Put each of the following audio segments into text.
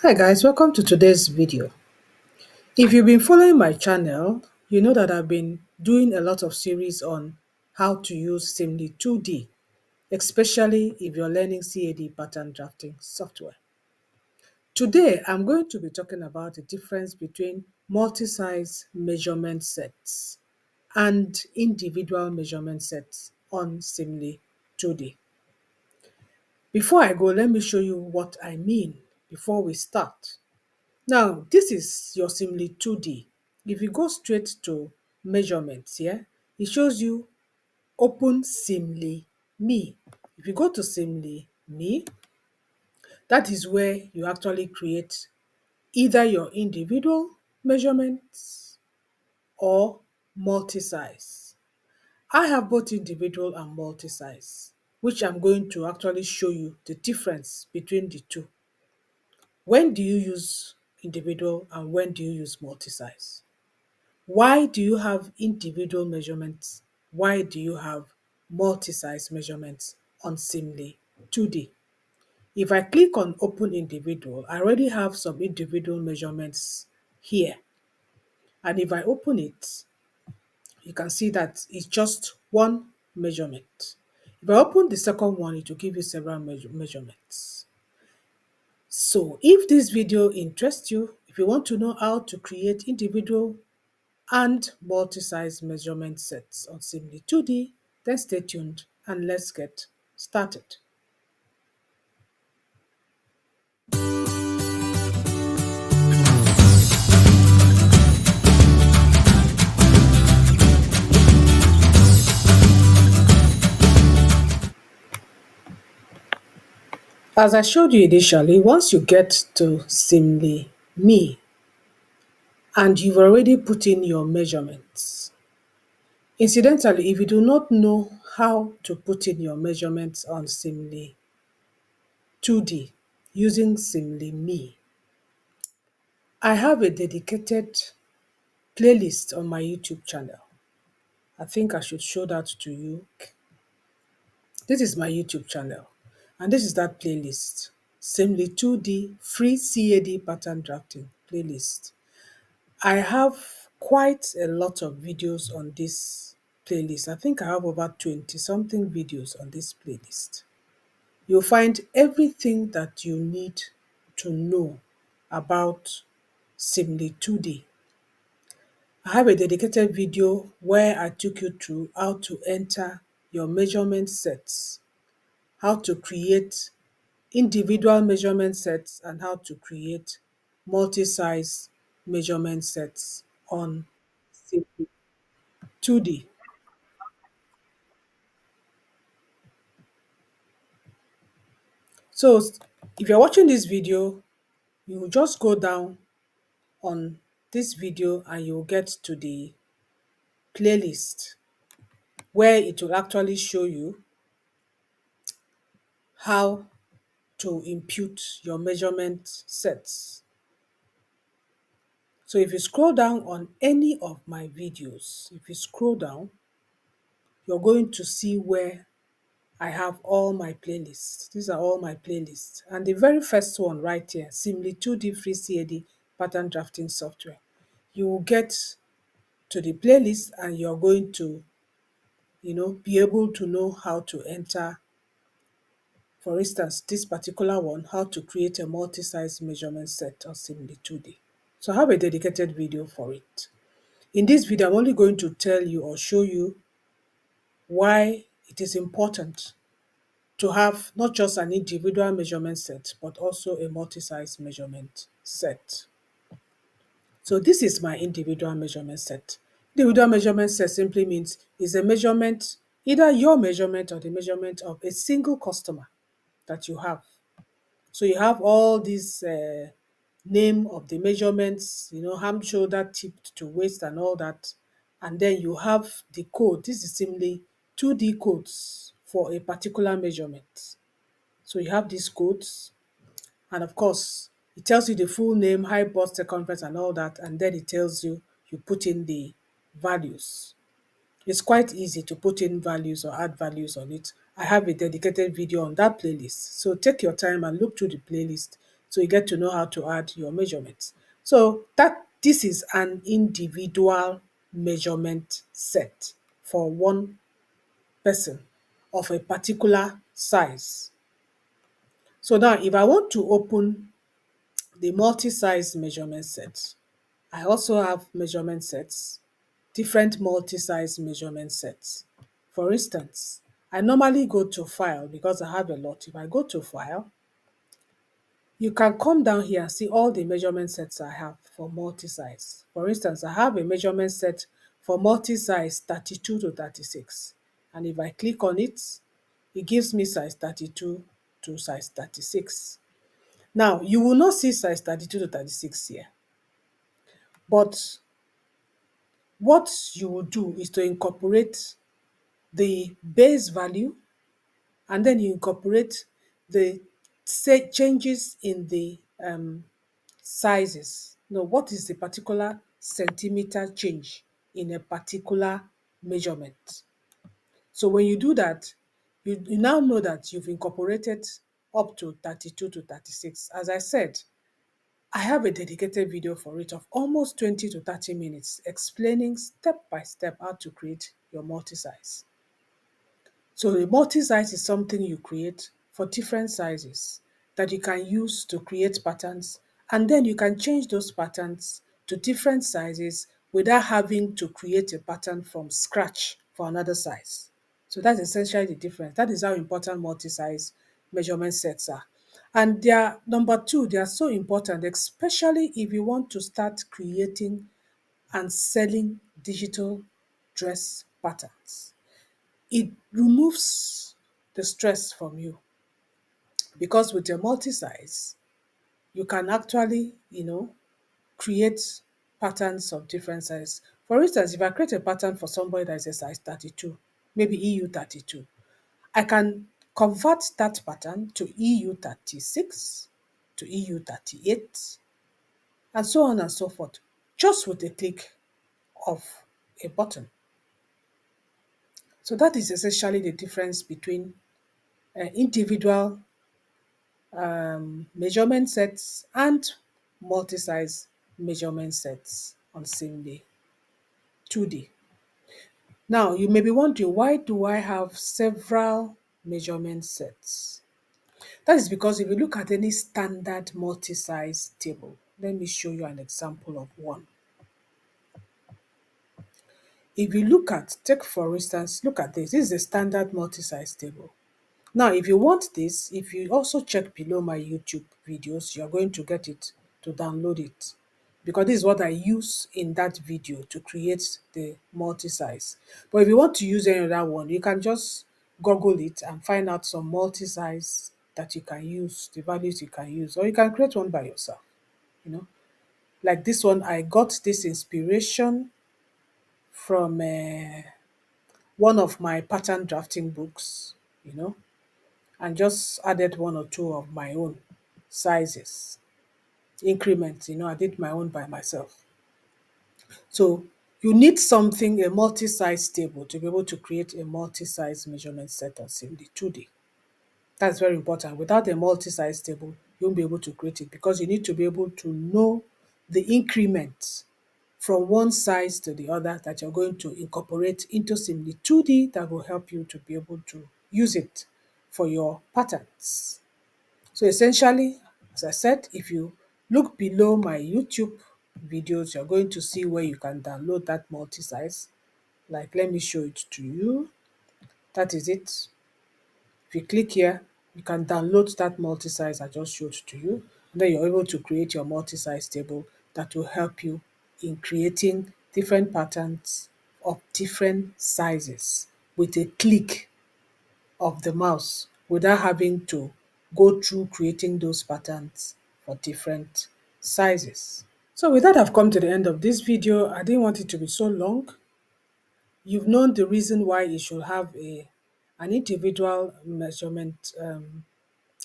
Hi guys, welcome to today's video. If you've been following my channel, you know that I've been doing a lot of series on how to use Seamly2D, especially if you're learning CAD pattern drafting software. Today, I'm going to be talking about the difference between multi-size measurement sets and individual measurement sets on Seamly2D. Before I go, let me show you what I mean before we start. Now, this is your Simly 2D. If you go straight to measurements here, it shows you open Simly Me. If you go to Simly Me, that is where you actually create either your individual measurements or multi-size. I have both individual and multi-size, which I'm going to actually show you the difference between the two. When do you use individual and when do you use multi-size? Why do you have individual measurements? Why do you have multi-size measurements on Simly 2D? If I click on open individual, I already have some individual measurements here. And if I open it, you can see that it's just one measurement. If I open the second one, it will give you several measurements. So if this video interests you, if you want to know how to create individual and multi-size measurement sets on Simly 2D, then stay tuned and let's get started. As I showed you initially, once you get to Simly Me and you've already put in your measurements, incidentally, if you do not know how to put in your measurements on Simly 2D using Simly Me, I have a dedicated playlist on my YouTube channel. I think I should show that to you. This is my YouTube channel, and this is that playlist. Simply 2D free CAD pattern drafting playlist. I have quite a lot of videos on this playlist. I think I have over 20 something videos on this playlist. You'll find everything that you need to know about Simly 2D. I have a dedicated video where I took you through how to enter your measurement sets, how to create individual measurement sets, and how to create multi-size measurement sets on Simple 2D. So if you're watching this video, you will just go down on this video and you'll get to the playlist where it will actually show you how to impute your measurement sets. So if you scroll down on any of my videos, if you scroll down, you're going to see where I have all my playlists. These are all my playlists. And the very first one right here, Simly 2D Free CAD Pattern Drafting Software. You will get to the playlist and you're going to, be able to know how to enter, for instance, this particular one, how to create a multi-size measurement set on Simly 2D. So I have a dedicated video for it. In this video, I'm only going to tell you or show you why it is important to have not just an individual measurement set, but also a multi-size measurement set. So this is my individual measurement set. Individual measurement set simply means is a measurement, either your measurement or the measurement of a single customer that you have. So you have all these name of the measurements, arm, shoulder, tipped to waist and all that. And then you have the code. This is simply 2D codes for a particular measurement. So you have these codes, and of course, it tells you the full name, height, bust, circumference, and all that, and then it tells you you put in the values. It's quite easy to put in values or add values on it. I have a dedicated video on that playlist. So take your time and look through the playlist So you get to know how to add your measurements. So this is an individual measurement set for one person of a particular size. So now if I want to open the multi-size measurement set, I also have measurement sets, different multi-size measurement sets. For instance, I normally go to File because I have a lot. If I go to File, you can come down here and see all the measurement sets I have for multi-size. For instance, I have a measurement set for multi-size 32 to 36. And if I click on it, it gives me size 32 to size 36. Now, you will not see size 32 to 36 here, but what you will do is to incorporate the base value, and then you incorporate the changes in the sizes. Now, what is the particular centimeter change in a particular measurement? So when you do that, you now know that you've incorporated up to 32 to 36. As I said, I have a dedicated video for it of almost 20 to 30 minutes explaining step by step how to create your multi-size. So a multi-size is something you create for different sizes that you can use to create patterns, and then you can change those patterns to different sizes without having to create a pattern from scratch for another size. So that's essentially the difference. That is how important multi-size measurement sets are. And they are, number two, they are so important, especially if you want to start creating and selling digital dress patterns. It removes the stress from you because with your multi-size, you can actually, create patterns of different sizes. For instance, if I create a pattern for somebody that is a size 32, maybe EU 32, I can convert that pattern to EU 36, to EU 38, and so on and so forth, just with a click of a button. So that is essentially the difference between individual measurement sets and multi-size measurement sets on Seamly2D. Now, you may be wondering, why do I have several measurement sets? That is because if you look at any standard multi-size table, let me show you an example of one. If you take for instance, look at this. This is a standard multi-size table. Now, if you want this, if you also check below my YouTube videos, you're going to get it to download it, because this is what I use in that video to create the multi-size. But if you want to use any other one, you can just Google it and find out some multi-size that you can use, the values you can use, or you can create one by yourself, you know. Like this one, I got this inspiration from one of my pattern drafting books, and just added one or two of my own sizes, increments, I did my own by myself. So you need something, a multi-size table, to be able to create a multi-size measurement set on Seamly2D. That's very important. Without a multi-size table, you won't be able to create it because you need to be able to know the increments from one size to the other that you're going to incorporate into Seamly2D that will help you to be able to use it for your patterns. So essentially, as I said, if you look below my YouTube videos, you're going to see where you can download that multi-size. Like, let me show it to you. That is it. If you click here, you can download that multi-size I just showed to you. And then you're able to create your multi-size table that will help you in creating different patterns of different sizes with a click of the mouse without having to go through creating those patterns for different sizes. So with that, I've come to the end of this video. I didn't want it to be so long. You've known the reason why you should have an individual measurement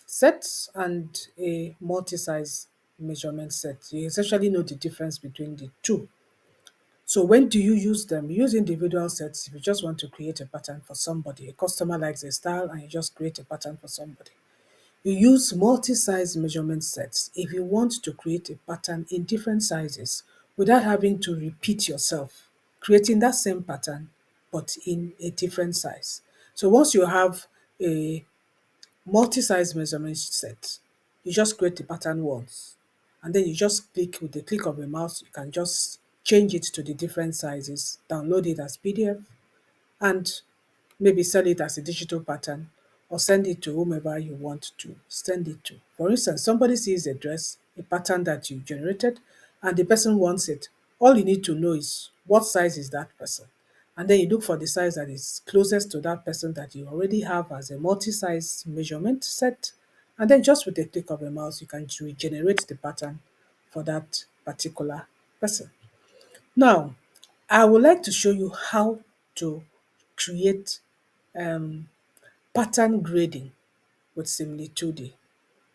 set and a multi-size measurement set. You essentially know the difference between the two. So when do you use them? You use individual sets if you just want to create a pattern for somebody. A customer likes a style and you just create a pattern for somebody. You use multi-size measurement sets if you want to create a pattern in different sizes without having to repeat yourself, creating that same pattern but in a different size. So once you have a multi-size measurement set, you just create the pattern once, and then you just click with the click of a mouse, you can just change it to the different sizes, download it as PDF, and maybe sell it as a digital pattern or send it to whomever you want to send it to. For instance, somebody sees a dress, a pattern that you generated, and the person wants it. All you need to know is what size is that person. And then you look for the size that is closest to that person that you already have as a multi-size measurement set. And then just with a click of a mouse, you can regenerate the pattern for that particular person. Now, I would like to show you how to create pattern grading with Seamly2D,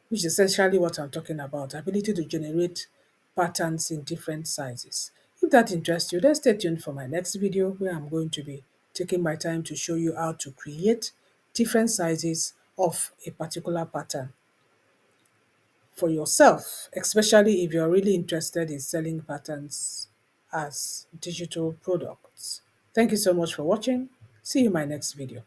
which is essentially what I'm talking about, ability to generate patterns in different sizes. If that interests you, then stay tuned for my next video where I'm going to be taking my time to show you how to create different sizes of a particular pattern for yourself, especially if you're really interested in selling patterns as digital products. Thank you so much for watching. See you in my next video.